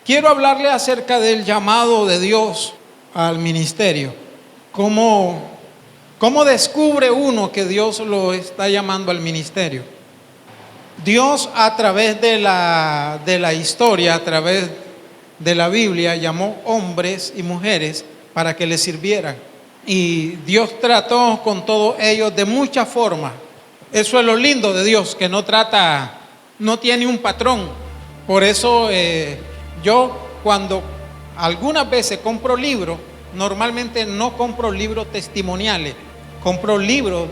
Quiero hablarle acerca del llamado de Dios al ministerio. ¿Cómo descubre uno que Dios lo está llamando al ministerio? Dios, a través de la historia, a través de la Biblia, llamó hombres y mujeres para que le sirvieran. Y Dios trató con todos ellos de muchas formas. Eso es lo lindo de Dios, que no tiene un patrón. Por eso yo, cuando algunas veces compro libros, normalmente no compro libros testimoniales, compro libros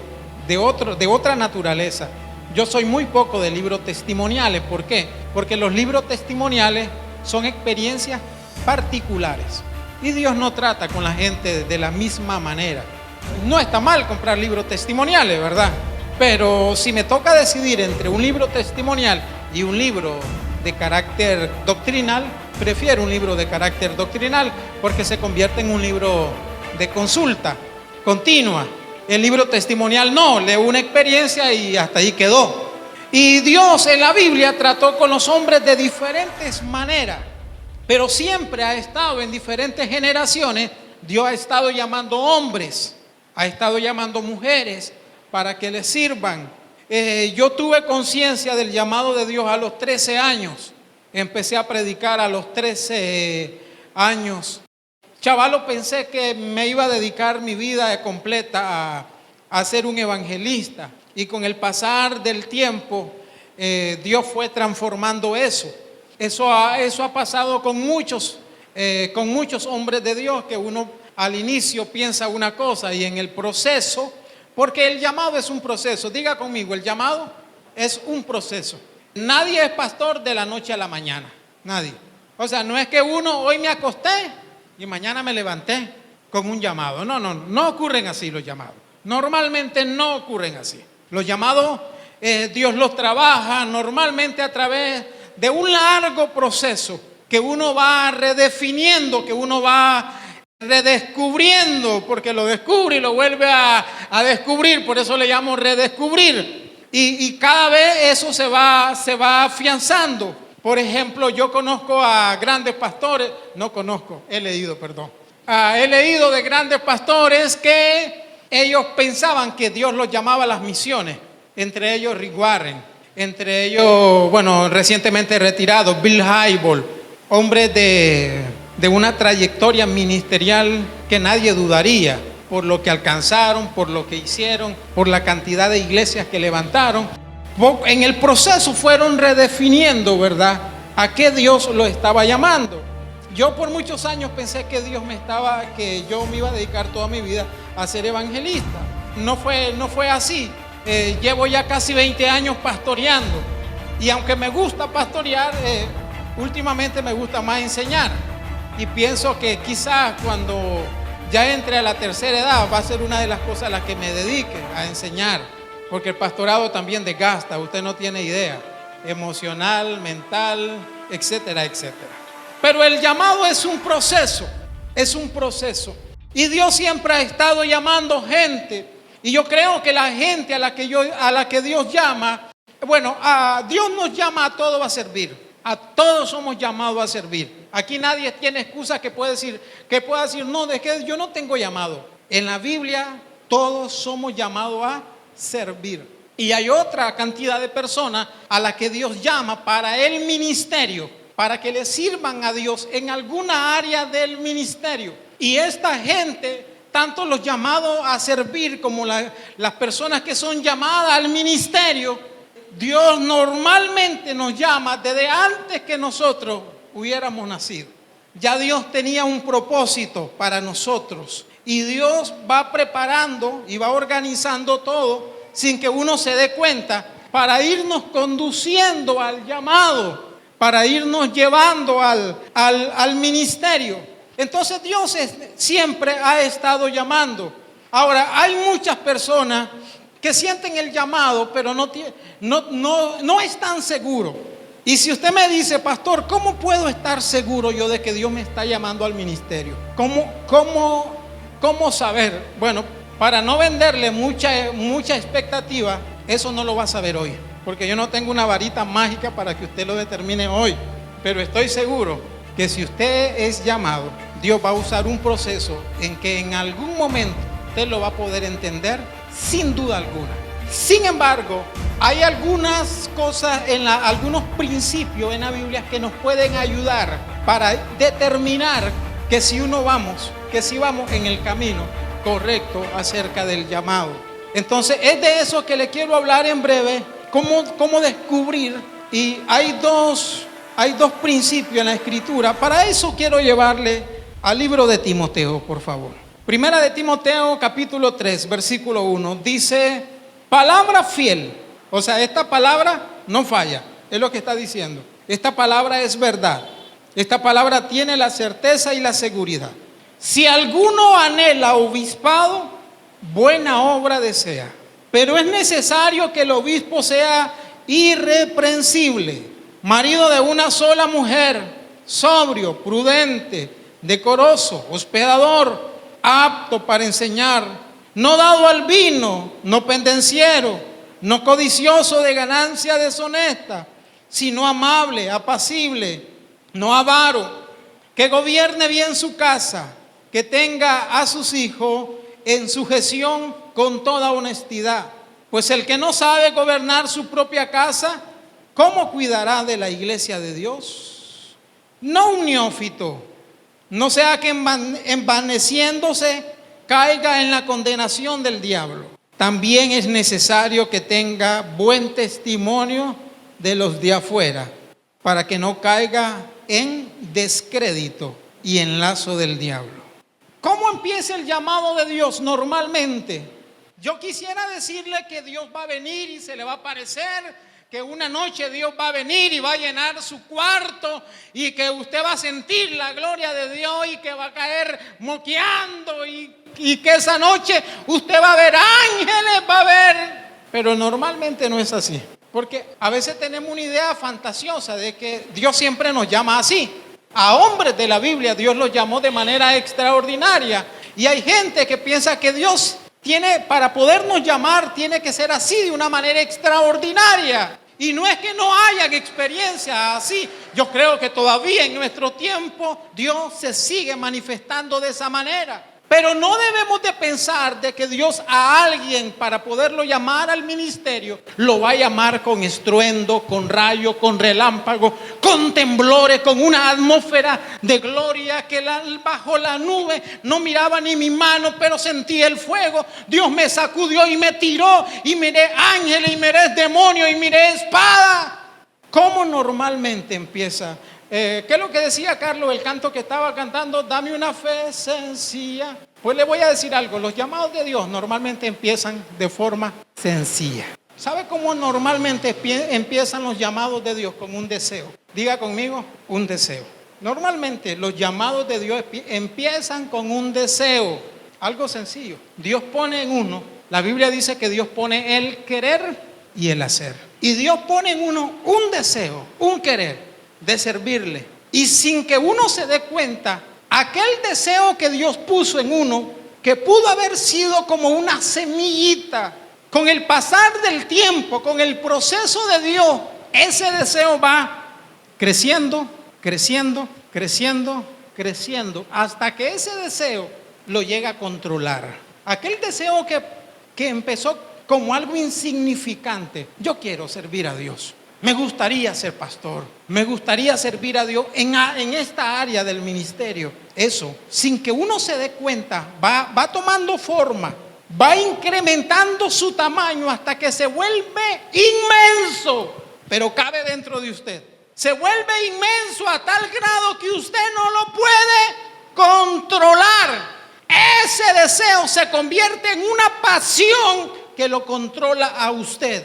de otra naturaleza. Yo soy muy poco de libros testimoniales. ¿Por qué? Porque los libros testimoniales son experiencias particulares y Dios no trata con la gente de la misma manera. No está mal comprar libros testimoniales, ¿verdad? Pero si me toca decidir entre un libro testimonial y un libro de carácter doctrinal, prefiero un libro de carácter doctrinal porque se convierte en un libro de consulta continua. El libro testimonial no, leo una experiencia y hasta ahí quedó. Y Dios en la Biblia trató con los hombres de diferentes maneras, pero siempre ha estado en diferentes generaciones. Dios ha estado llamando hombres, ha estado llamando mujeres para que le sirvan. Yo tuve conciencia del llamado de Dios a los 13 años. Empecé a predicar a los 13 años. Chavalo, pensé que me iba a dedicar mi vida completa a ser un evangelista. Y con el pasar del tiempo, Dios fue transformando eso. Eso ha pasado con muchos hombres de Dios, que uno al inicio piensa una cosa y en el proceso, porque el llamado es un proceso. Diga conmigo, el llamado es un proceso. Nadie es pastor de la noche a la mañana, nadie. O sea, no es que hoy me acosté y mañana me levanté con un llamado. No ocurren así los llamados. Normalmente no ocurren así. Los llamados, Dios los trabaja normalmente a través de un largo proceso que uno va redefiniendo, que uno va redescubriendo, porque lo descubre y lo vuelve a descubrir. Por eso le llamo redescubrir. Y cada vez eso se va afianzando. Por ejemplo, yo conozco a grandes pastores, he leído de grandes pastores que ellos pensaban que Dios los llamaba a las misiones. Entre ellos Rick Warren, entre ellos, recientemente retirado, Bill Hybels, hombres de una trayectoria ministerial que nadie dudaría por lo que alcanzaron, por lo que hicieron, por la cantidad de iglesias que levantaron. En el proceso fueron redefiniendo, ¿verdad?, a qué Dios lo estaba llamando. Yo por muchos años pensé que que yo me iba a dedicar toda mi vida a ser evangelista. No fue así. Llevo ya casi 20 años pastoreando. Y aunque me gusta pastorear, últimamente me gusta más enseñar. Y pienso que quizás cuando ya entre a la tercera edad va a ser una de las cosas a las que me dedique, a enseñar. Porque el pastorado también desgasta, usted no tiene idea. Emocional, mental, etcétera, etcétera. Pero el llamado es un proceso. Y Dios siempre ha estado llamando gente. Y yo creo que la gente a la que Dios llama, Dios nos llama a todos a servir. A todos somos llamados a servir. Aquí nadie tiene excusa que pueda decir, no, de que yo no tengo llamado. En la Biblia todos somos llamados a servir. Y hay otra cantidad de personas a las que Dios llama para el ministerio, para que le sirvan a Dios en alguna área del ministerio. Y esta gente, tanto los llamados a servir como las personas que son llamadas al ministerio, Dios normalmente nos llama desde antes que nosotros hubiéramos nacido. Ya Dios tenía un propósito para nosotros y Dios va preparando y va organizando todo sin que uno se dé cuenta para irnos conduciendo al llamado, para irnos llevando al ministerio. Entonces Dios siempre ha estado llamando. Ahora, hay muchas personas que sienten el llamado, pero no están seguros. Y si usted me dice, pastor, ¿cómo puedo estar seguro yo de que Dios me está llamando al ministerio? ¿Cómo saber? Bueno, para no venderle mucha expectativa, eso no lo va a saber hoy, porque yo no tengo una varita mágica para que usted lo determine hoy. Pero estoy seguro que si usted es llamado, Dios va a usar un proceso en que en algún momento usted lo va a poder entender sin duda alguna. Sin embargo, hay algunas cosas, algunos principios en la Biblia que nos pueden ayudar para determinar que si vamos en el camino correcto acerca del llamado. Entonces es de eso que le quiero hablar en breve, cómo descubrir, y hay dos principios en la Escritura. Para eso quiero llevarle al libro de Timoteo, por favor. Primera de Timoteo, capítulo 3, versículo 1, dice: palabra fiel. O sea, esta palabra no falla, es lo que está diciendo. Esta palabra es verdad. Esta palabra tiene la certeza y la seguridad. Si alguno anhela obispado, buena obra desea. Pero es necesario que el obispo sea irreprensible, marido de una sola mujer, sobrio, prudente, decoroso, hospedador, apto para enseñar, no dado al vino, no pendenciero, no codicioso de ganancia deshonesta, sino amable, apacible, no avaro, que gobierne bien su casa, que tenga a sus hijos en sujeción con toda honestidad. Pues el que no sabe gobernar su propia casa, ¿cómo cuidará de la iglesia de Dios? No un neófito, no sea que envaneciéndose caiga en la condenación del diablo. También es necesario que tenga buen testimonio de los de afuera, para que no caiga en descrédito y en lazo del diablo. ¿Cómo empieza el llamado de Dios normalmente? Yo quisiera decirle que Dios va a venir y se le va a aparecer, que una noche Dios va a venir y va a llenar su cuarto y que usted va a sentir la gloria de Dios y que va a caer moqueando y que esa noche usted va a ver ángeles, va a ver. Pero normalmente no es así, porque a veces tenemos una idea fantasiosa de que Dios siempre nos llama así. A hombres de la Biblia Dios los llamó de manera extraordinaria, y hay gente que piensa que Dios para podernos llamar, tiene que ser así, de una manera extraordinaria. Y no es que no hayan experiencias así. Yo creo que todavía en nuestro tiempo Dios se sigue manifestando de esa manera. Pero no debemos de pensar de que Dios a alguien, para poderlo llamar al ministerio, lo va a llamar con estruendo, con rayo, con relámpago, con temblores, con una atmósfera de gloria, que bajo la nube no miraba ni mi mano, pero sentí el fuego. Dios me sacudió y me tiró, y miré ángeles, y miré demonios, y miré espada. ¿Cómo normalmente empieza? ¿Qué es lo que decía Carlos, el canto que estaba cantando? Dame una fe sencilla. Pues le voy a decir algo, los llamados de Dios normalmente empiezan de forma sencilla. ¿Sabe cómo normalmente empiezan los llamados de Dios? Con un deseo. Diga conmigo, un deseo. Normalmente los llamados de Dios empiezan con un deseo, algo sencillo. Dios pone en uno, la Biblia dice que Dios pone el querer y el hacer. Y Dios pone en uno un deseo, un querer de servirle, y sin que uno se dé cuenta, aquel deseo que Dios puso en uno, que pudo haber sido como una semillita, con el pasar del tiempo, con el proceso de Dios, ese deseo va creciendo, creciendo, creciendo, creciendo, hasta que ese deseo lo llega a controlar. Aquel deseo que empezó como algo insignificante. Yo quiero servir a Dios. Me gustaría ser pastor, me gustaría servir a Dios en esta área del ministerio. Eso, sin que uno se dé cuenta, va tomando forma, va incrementando su tamaño hasta que se vuelve inmenso, pero cabe dentro de usted. Se vuelve inmenso a tal grado que usted no lo puede controlar. Ese deseo se convierte en una pasión que lo controla a usted.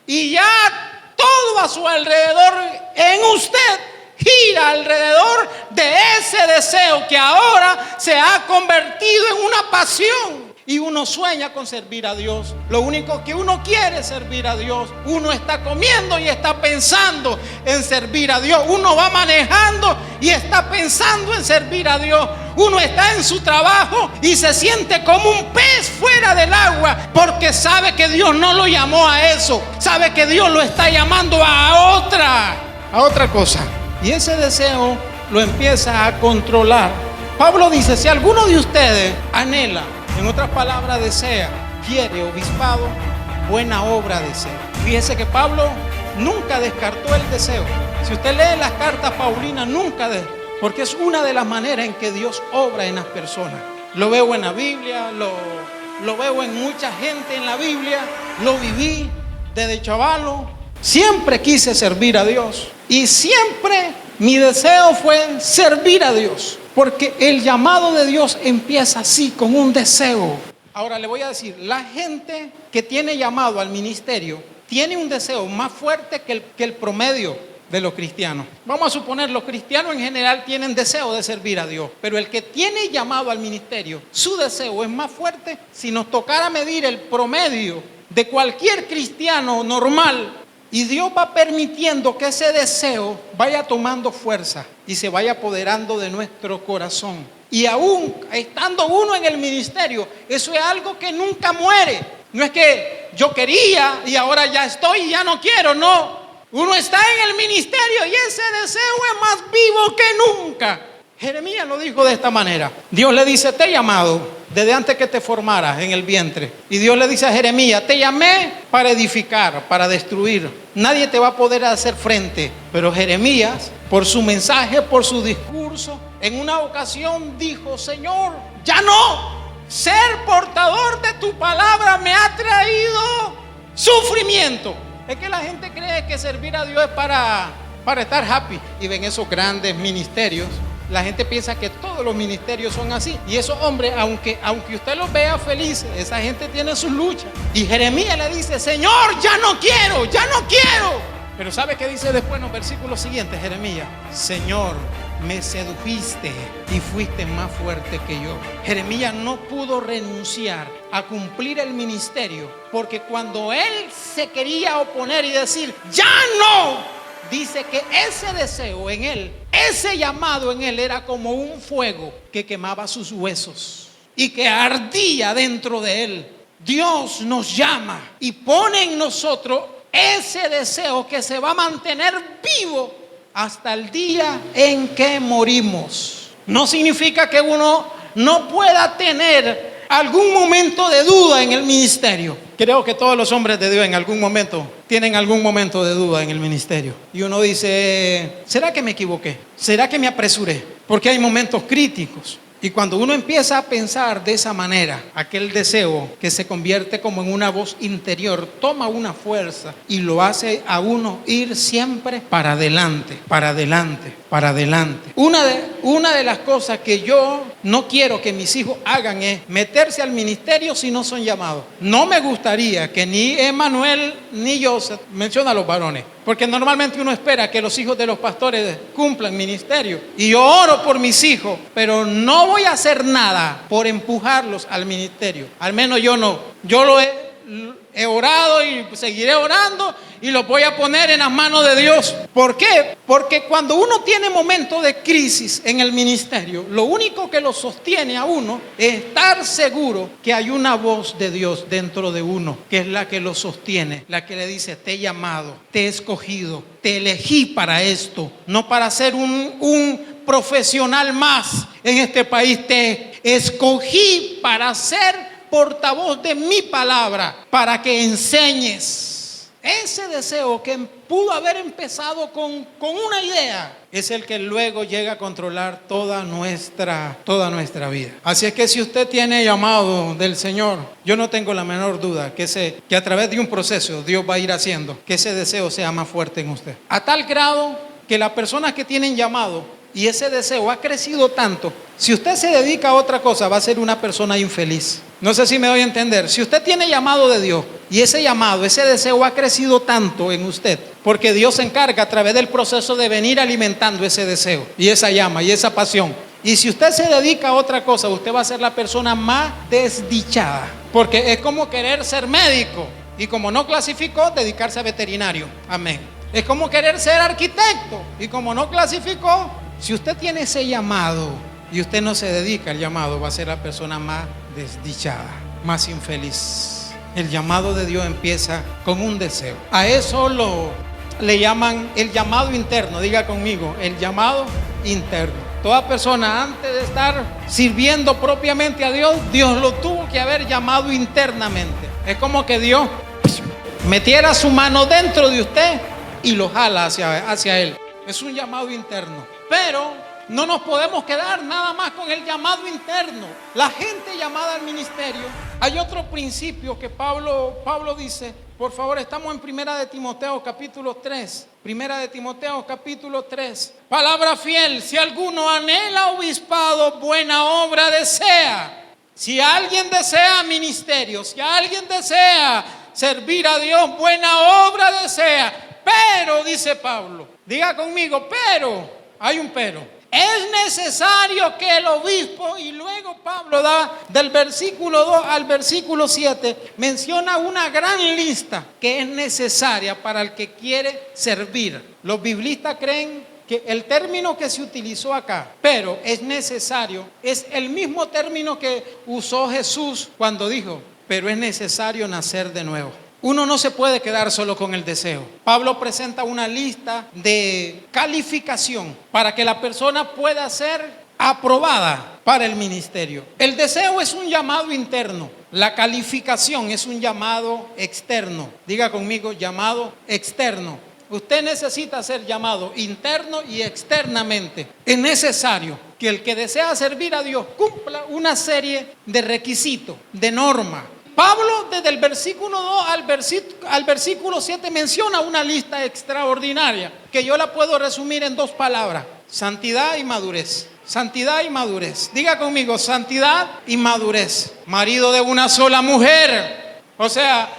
Y ya todo a su alrededor, en usted, gira alrededor de ese deseo que ahora se ha convertido en una pasión. Y uno sueña con servir a Dios. Lo único que uno quiere es servir a Dios. Uno está comiendo y está pensando en servir a Dios. Uno va manejando y está pensando en servir a Dios. Uno está en su trabajo y se siente como un pez fuera del agua, porque sabe que Dios no lo llamó a eso. Sabe que Dios lo está llamando a otra cosa. Y ese deseo lo empieza a controlar. Pablo dice, si alguno de ustedes anhela, en otras palabras desea, quiere obispado, buena obra desea. Fíjese que Pablo nunca descartó el deseo. Si usted lee las cartas paulinas, porque es una de las maneras en que Dios obra en las personas. Lo veo en la Biblia, lo veo en mucha gente en la Biblia, lo viví desde chavalo. Siempre quise servir a Dios y siempre mi deseo fue servir a Dios, porque el llamado de Dios empieza así, con un deseo. Ahora le voy a decir, la gente que tiene llamado al ministerio tiene un deseo más fuerte que el promedio de los cristianos. Vamos a suponer, los cristianos en general tienen deseo de servir a Dios, pero el que tiene llamado al ministerio, su deseo es más fuerte. Si nos tocara medir el promedio de cualquier cristiano normal, y Dios va permitiendo que ese deseo vaya tomando fuerza y se vaya apoderando de nuestro corazón. Y aún estando uno en el ministerio, eso es algo que nunca muere. No es que yo quería y ahora ya estoy y ya no quiero, no. Uno está en el ministerio y ese deseo es más vivo que nunca. Jeremías lo dijo de esta manera. Dios le dice, te he llamado desde antes que te formaras en el vientre. Y Dios le dice a Jeremías, te llamé para edificar, para destruir. Nadie te va a poder hacer frente. Pero Jeremías, por su mensaje, por su discurso, en una ocasión dijo, Señor, ya no. Ser portador de tu palabra me ha traído sufrimiento. Es que la gente cree que servir a Dios es para estar happy. Y ven esos grandes ministerios. La gente piensa que todos los ministerios son así. Y esos hombres, aunque usted los vea felices, esa gente tiene sus luchas. Y Jeremías le dice, Señor, ya no quiero, ya no quiero. Pero ¿sabe qué dice después en los versículos siguientes Jeremías? Señor, me sedujiste y fuiste más fuerte que yo. Jeremías no pudo renunciar a cumplir el ministerio, porque cuando él se quería oponer y decir, ya no, dice que ese deseo en él, ese llamado en él era como un fuego que quemaba sus huesos y que ardía dentro de él. Dios nos llama y pone en nosotros ese deseo que se va a mantener vivo hasta el día en que morimos. No significa que uno no pueda tener algún momento de duda en el ministerio. Creo que todos los hombres de Dios en algún momento tienen algún momento de duda en el ministerio. Y uno dice, ¿será que me equivoqué? ¿Será que me apresuré? Porque hay momentos críticos. Y cuando uno empieza a pensar de esa manera, aquel deseo que se convierte como en una voz interior, toma una fuerza y lo hace a uno ir siempre para adelante, para adelante, para adelante. Una de las cosas que yo no quiero que mis hijos hagan es meterse al ministerio si no son llamados. No me gustaría que ni Emanuel ni Joseph, menciona a los varones, porque normalmente uno espera que los hijos de los pastores cumplan ministerio. Y yo oro por mis hijos, pero no voy a hacer nada por empujarlos al ministerio. Al menos yo no. Yo lo he orado y seguiré orando y los voy a poner en las manos de Dios. ¿Por qué? Porque cuando uno tiene momentos de crisis en el ministerio, lo único que lo sostiene a uno es estar seguro que hay una voz de Dios dentro de uno, que es la que lo sostiene, la que le dice, te he llamado, te he escogido, te elegí para esto, no para ser un profesional más en este país, te escogí para ser portavoz de mi palabra, para que enseñes. Ese deseo que pudo haber empezado con una idea es el que luego llega a controlar toda nuestra vida. Así es que si usted tiene llamado del Señor, yo no tengo la menor duda que a través de un proceso Dios va a ir haciendo que ese deseo sea más fuerte en usted, a tal grado que las personas que tienen llamado y ese deseo ha crecido tanto, si usted se dedica a otra cosa va a ser una persona infeliz. No sé si me doy a entender. Si usted tiene llamado de Dios y ese llamado, ese deseo ha crecido tanto en usted, porque Dios se encarga a través del proceso de venir alimentando ese deseo y esa llama y esa pasión. Y si usted se dedica a otra cosa, usted va a ser la persona más desdichada, porque es como querer ser médico y como no clasificó, dedicarse a veterinario. Amén. Es como querer ser arquitecto y como no clasificó. Si usted tiene ese llamado y usted no se dedica al llamado, va a ser la persona más desdichada, más infeliz. El llamado de Dios empieza con un deseo. A eso le llaman el llamado interno. Diga conmigo, el llamado interno. Toda persona antes de estar sirviendo propiamente a Dios, Dios lo tuvo que haber llamado internamente. Es como que Dios metiera su mano dentro de usted y lo jala hacia Él. Es un llamado interno. Pero no nos podemos quedar nada más con el llamado interno. La gente llamada al ministerio. Hay otro principio que Pablo dice. Por favor, estamos en Primera de Timoteo capítulo 3. Primera de Timoteo capítulo 3. Palabra fiel: si alguno anhela obispado, buena obra desea. Si alguien desea ministerio, si alguien desea servir a Dios, buena obra desea. Pero, dice Pablo, diga conmigo, pero, hay un pero. Es necesario que el obispo, y luego Pablo da del versículo 2 al versículo 7, menciona una gran lista que es necesaria para el que quiere servir. Los biblistas creen que el término que se utilizó acá, pero es necesario, es el mismo término que usó Jesús cuando dijo, pero es necesario nacer de nuevo. Uno no se puede quedar solo con el deseo. Pablo presenta una lista de calificación para que la persona pueda ser aprobada para el ministerio. El deseo es un llamado interno. La calificación es un llamado externo. Diga conmigo, llamado externo. Usted necesita ser llamado interno y externamente. Es necesario que el que desea servir a Dios cumpla una serie de requisitos, de normas. Pablo, desde el versículo 2 al versículo 7, menciona una lista extraordinaria que yo la puedo resumir en dos palabras: santidad y madurez. Santidad y madurez. Diga conmigo, santidad y madurez. Marido de una sola mujer. O sea,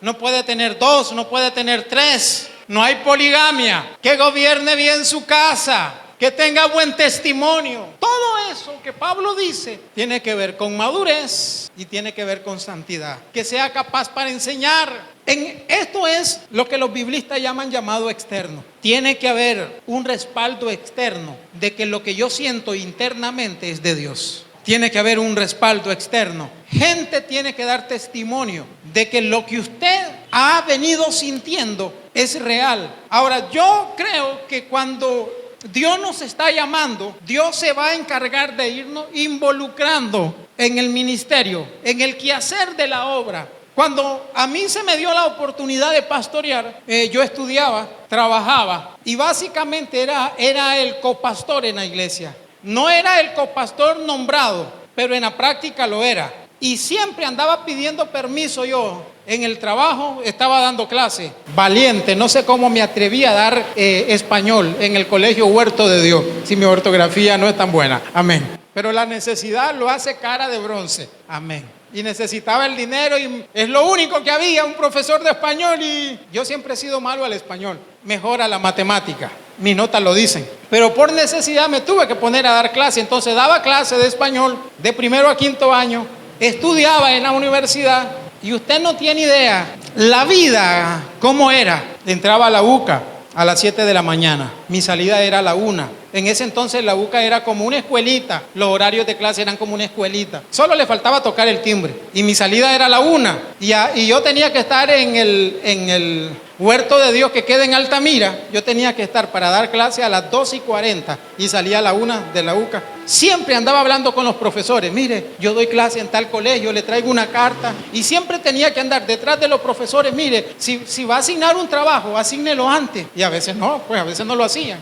no puede tener dos, no puede tener tres. No hay poligamia. Que gobierne bien su casa. Que tenga buen testimonio. Todo eso que Pablo dice tiene que ver con madurez y tiene que ver con santidad. Que sea capaz para enseñar. Esto es lo que los biblistas llaman llamado externo. Tiene que haber un respaldo externo de que lo que yo siento internamente es de Dios. Tiene que haber un respaldo externo. Gente tiene que dar testimonio de que lo que usted ha venido sintiendo es real. Ahora, yo creo que cuando Dios nos está llamando, Dios se va a encargar de irnos involucrando en el ministerio, en el quehacer de la obra. Cuando a mí se me dio la oportunidad de pastorear, yo estudiaba, trabajaba y básicamente era el copastor en la iglesia. No era el copastor nombrado, pero en la práctica lo era. Y siempre andaba pidiendo permiso yo. En el trabajo estaba dando clase, valiente, no sé cómo me atreví a dar español en el colegio Huerto de Dios, si mi ortografía no es tan buena, amén. Pero la necesidad lo hace cara de bronce, amén. Y necesitaba el dinero y es lo único que había, un profesor de español, y yo siempre he sido malo al español, mejor a la matemática, mis notas lo dicen. Pero por necesidad me tuve que poner a dar clase, entonces daba clase de español de primero a quinto año, estudiaba en la universidad. Y usted no tiene idea, la vida, ¿cómo era? Entraba a la UCA a las 7 de la mañana, mi salida era a la 1. En ese entonces la UCA era como una escuelita, los horarios de clase eran como una escuelita. Solo le faltaba tocar el timbre y mi salida era a la 1. Y yo tenía que estar en el Huerto de Dios que queda en Altamira. Yo tenía que estar para dar clase a las 2:40 y salía a la 1 de la UCA. Siempre andaba hablando con los profesores. Mire, yo doy clase en tal colegio, le traigo una carta. Y siempre tenía que andar detrás de los profesores. Mire, si va a asignar un trabajo, asígnelo antes. Y a veces no, pues a veces no lo hacían.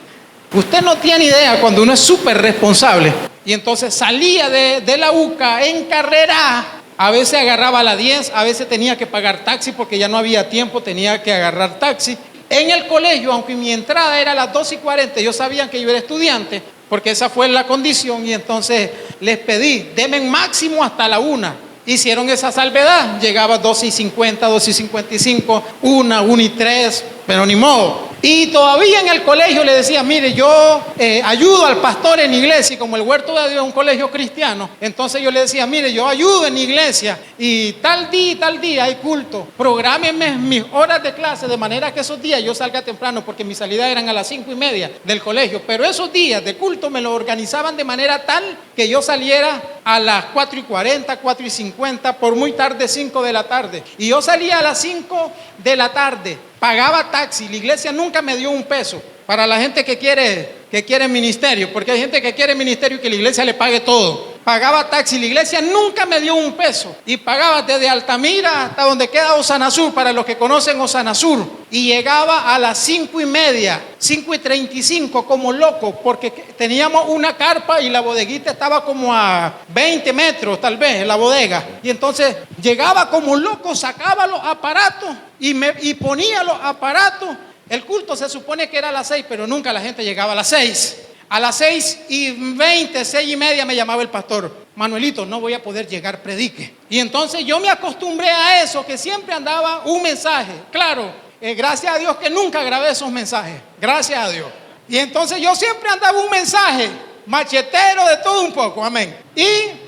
Usted no tiene idea cuando uno es súper responsable. Y entonces salía de la UCA en carrera. A veces agarraba la 10, a veces tenía que pagar taxi porque ya no había tiempo, tenía que agarrar taxi. En el colegio, aunque mi entrada era a las 2:40, ellos sabían que yo era estudiante, porque esa fue la condición, y entonces les pedí, denme máximo hasta la 1. Hicieron esa salvedad, llegaba a 2:50, 2:55, 1:03, pero ni modo. Y todavía en el colegio le decía, mire, yo ayudo al pastor en iglesia, y como el Huerto de Dios es un colegio cristiano, entonces yo le decía, mire, yo ayudo en iglesia, y tal día hay culto, prográmenme mis horas de clase de manera que esos días yo salga temprano, porque mi salida eran a las 5:30 del colegio, pero esos días de culto me lo organizaban de manera tal que yo saliera a las 4:40, 4:50, por muy tarde 5 de la tarde, y yo salía a las 5 de la tarde. Pagaba taxi, la iglesia nunca me dio un peso. para la gente que quiere ministerio, porque hay gente que quiere ministerio y que la iglesia le pague todo. Pagaba taxi, la iglesia nunca me dio un peso y pagaba desde Altamira hasta donde queda Osana Sur, para los que conocen Osana Sur, y llegaba a las 5:30, 5:35 como loco, porque teníamos una carpa y la bodeguita estaba como a 20 metros tal vez, la bodega, y entonces llegaba como loco, sacaba los aparatos y ponía los aparatos. El culto se supone que era a las 6, pero nunca la gente llegaba a las 6. A las 6:20, 6:30 me llamaba el pastor: Manuelito, no voy a poder llegar, predique. Y entonces yo me acostumbré a eso, que siempre andaba un mensaje. Claro, gracias a Dios que nunca grabé esos mensajes, gracias a Dios. Y entonces yo siempre andaba un mensaje, machetero de todo un poco, amén. Y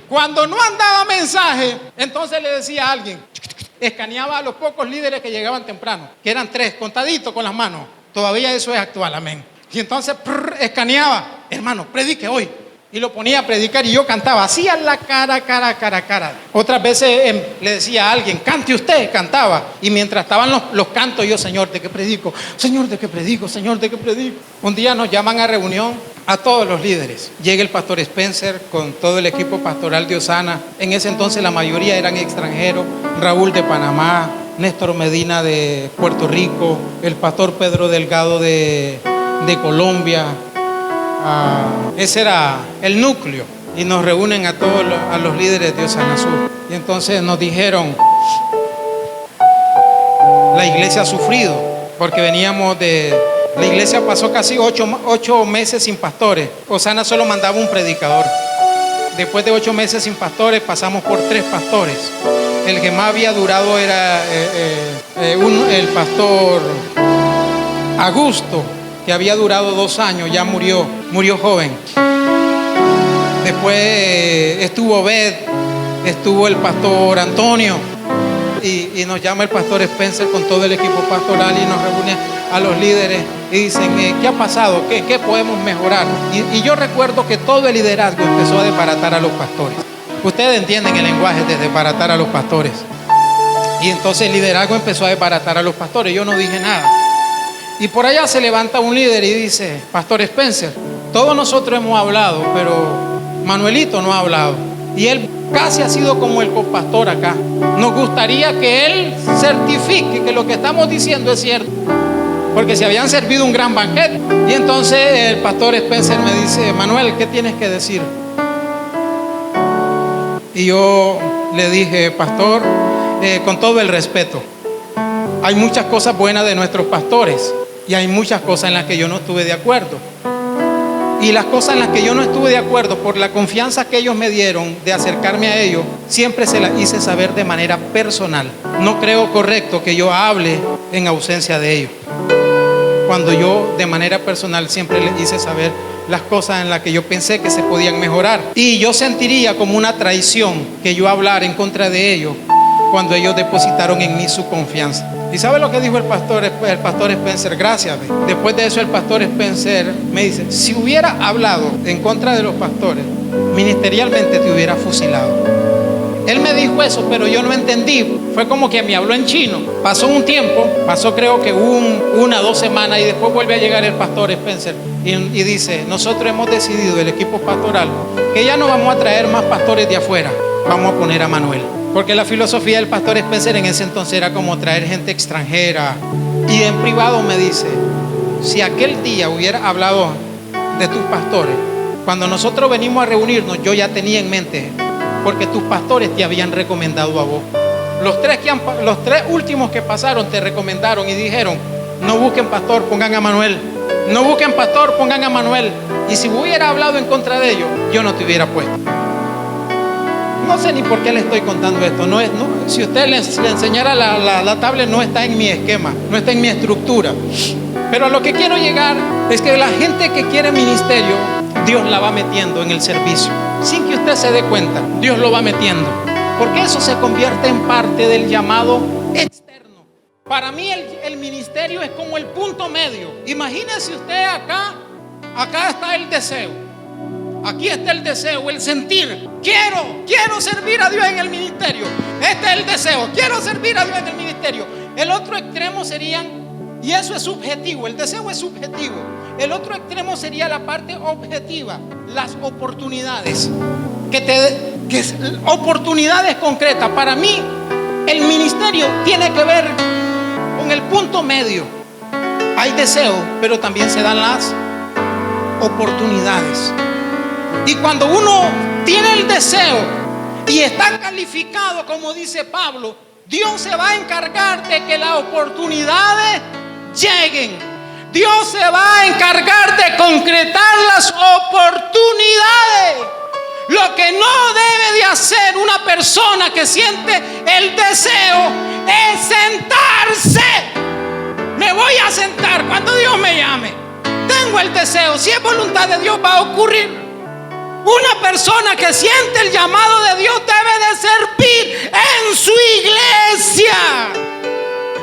cuando no andaba mensaje, entonces le decía a alguien, escaneaba a los pocos líderes que llegaban temprano, que eran 3, contaditos con las manos. Todavía eso es actual, amén. Y entonces escaneaba: hermano, predique hoy. Y lo ponía a predicar y yo cantaba, hacía la cara. Otras veces le decía a alguien: cante usted, cantaba. Y mientras estaban los cantos, yo: Señor, ¿de qué predico? Señor, ¿de qué predico? Señor, ¿de qué predico? Un día nos llaman a reunión a todos los líderes. Llega el pastor Spencer con todo el equipo pastoral de Osana. En ese entonces la mayoría eran extranjeros: Raúl de Panamá, Néstor Medina de Puerto Rico, el pastor Pedro Delgado de Colombia. Ese era el núcleo, y nos reúnen a todos los líderes de Osana Sur. Y entonces nos dijeron: la iglesia ha sufrido, porque veníamos de... La iglesia pasó casi 8 meses sin pastores. Osana solo mandaba un predicador. Después de 8 meses sin pastores, pasamos por 3 pastores. El que más había durado era el pastor Augusto, que había durado 2 años, ya murió joven. Después estuvo Obed, estuvo el pastor Antonio, y nos llama el pastor Spencer con todo el equipo pastoral y nos reúne a los líderes y dicen: ¿qué ha pasado? ¿Qué podemos mejorar? Y yo recuerdo que todo el liderazgo empezó a desbaratar a los pastores. Ustedes entienden el lenguaje de desbaratar a los pastores. Y entonces el liderazgo empezó a desbaratar a los pastores. Yo no dije nada. Y por allá se levanta un líder y dice: pastor Spencer, todos nosotros hemos hablado, pero Manuelito no ha hablado. Y él casi ha sido como el copastor acá. Nos gustaría que él certifique que lo que estamos diciendo es cierto, porque se habían servido un gran banquete. Y entonces el pastor Spencer me dice: Manuel, ¿qué tienes que decir? Y yo le dije: pastor, con todo el respeto, hay muchas cosas buenas de nuestros pastores y hay muchas cosas en las que yo no estuve de acuerdo. Y las cosas en las que yo no estuve de acuerdo, por la confianza que ellos me dieron de acercarme a ellos, siempre se las hice saber de manera personal. No creo correcto que yo hable en ausencia de ellos, cuando yo de manera personal siempre les hice saber las cosas en las que yo pensé que se podían mejorar. Y yo sentiría como una traición que yo hablara en contra de ellos cuando ellos depositaron en mí su confianza. ¿Y sabe lo que dijo el pastor Spencer? Gracias. Después de eso el pastor Spencer me dice: si hubiera hablado en contra de los pastores, ministerialmente te hubiera fusilado. Él me dijo eso, pero yo no entendí. Fue como que me habló en chino. Pasó un tiempo, pasó creo que 1 o 2 semanas, y después vuelve a llegar el pastor Spencer y dice: nosotros hemos decidido, el equipo pastoral, que ya no vamos a traer más pastores de afuera, vamos a poner a Manuel. Porque la filosofía del pastor Spencer en ese entonces era como traer gente extranjera. Y en privado me dice: si aquel día hubiera hablado de tus pastores, cuando nosotros venimos a reunirnos, yo ya tenía en mente, porque tus pastores te habían recomendado a vos. Los 3 últimos que pasaron te recomendaron y dijeron: no busquen pastor, pongan a Manuel. No busquen pastor, pongan a Manuel. Y si hubiera hablado en contra de ellos, yo no te hubiera puesto. No sé ni por qué le estoy contando esto. Si usted le enseñara la tablet, no está en mi esquema, no está en mi estructura. Pero a lo que quiero llegar es que la gente que quiere ministerio, Dios la va metiendo en el servicio. Sin que usted se dé cuenta, Dios lo va metiendo. Porque eso se convierte en parte del llamado externo. Para mí el ministerio es como el punto medio. Imagínese usted acá está el deseo. Aquí está el deseo, el sentir. Quiero servir a Dios en el ministerio. Este es el deseo. Quiero servir a Dios en el ministerio. El otro extremo serían Y eso es subjetivo, el deseo es subjetivo. El otro extremo sería la parte objetiva, las oportunidades, oportunidades concretas. Para mí, el ministerio tiene que ver con el punto medio. Hay deseo, pero también se dan las oportunidades. Y cuando uno tiene el deseo y está calificado, como dice Pablo, Dios se va a encargar de que las oportunidades lleguen. Dios se va a encargar de concretar las oportunidades. Lo que no debe de hacer una persona que siente el deseo es sentarse. Me voy a sentar cuando Dios me llame. Tengo el deseo, si es voluntad de Dios va a ocurrir. Una persona que siente el llamado de Dios debe de servir en su iglesia.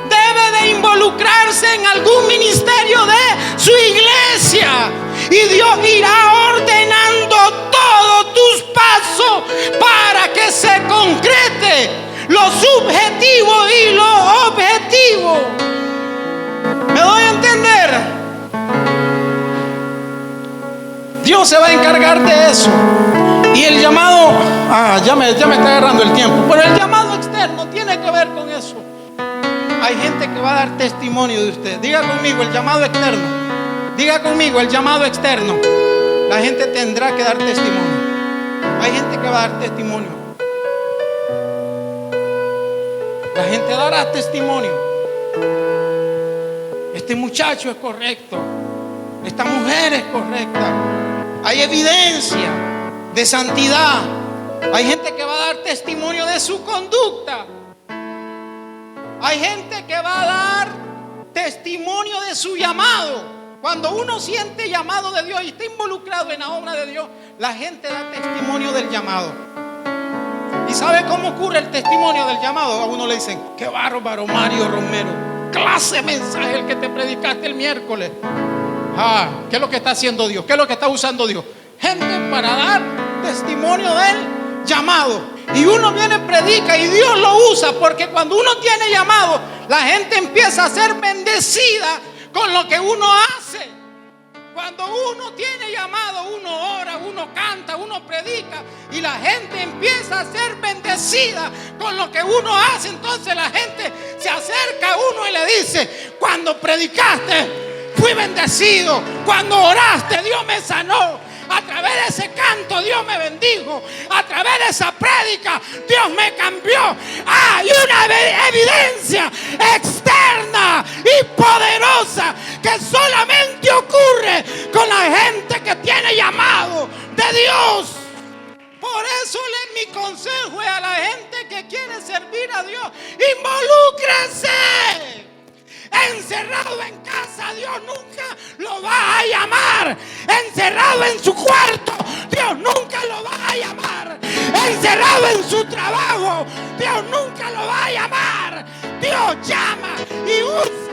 Debe de involucrarse en algún ministerio de su iglesia. Y Dios irá ordenando todos tus pasos para que se concrete lo subjetivo y lo objetivo. ¿Me doy a entender? Dios se va a encargar de eso. Y el llamado, ya me está agarrando el tiempo. Pero el llamado externo tiene que ver con eso. Hay gente que va a dar testimonio de usted. Diga conmigo el llamado externo. Diga conmigo el llamado externo. La gente tendrá que dar testimonio. Hay gente que va a dar testimonio. La gente dará testimonio. Este muchacho es correcto. Esta mujer es correcta. Hay evidencia de santidad. Hay gente que va a dar testimonio de su conducta. Hay gente que va a dar testimonio de su llamado. Cuando uno siente llamado de Dios y está involucrado en la obra de Dios, la gente da testimonio del llamado. ¿Y sabe cómo ocurre el testimonio del llamado? A uno le dicen: qué bárbaro, Mario Romero, clase de mensaje el que te predicaste el miércoles. ¿Qué es lo que está haciendo Dios? ¿Qué es lo que está usando Dios? Gente para dar testimonio del llamado. Y uno viene, predica y Dios lo usa, porque cuando uno tiene llamado, la gente empieza a ser bendecida con lo que uno hace. Cuando uno tiene llamado, uno ora, uno canta, uno predica y la gente empieza a ser bendecida con lo que uno hace. Entonces la gente se acerca a uno y le dice: cuando predicaste fui bendecido, cuando oraste Dios me sanó, a través de ese canto Dios me bendijo, a través de esa prédica Dios me cambió. Hay una evidencia externa y poderosa que solamente ocurre con la gente que tiene llamado de Dios. Por eso mi consejo es a la gente que quiere servir a Dios: involúcrese. Encerrado en casa, Dios nunca lo va a llamar. Encerrado en su cuarto, Dios nunca lo va a llamar. Encerrado en su trabajo, Dios nunca lo va a llamar. Dios llama y usa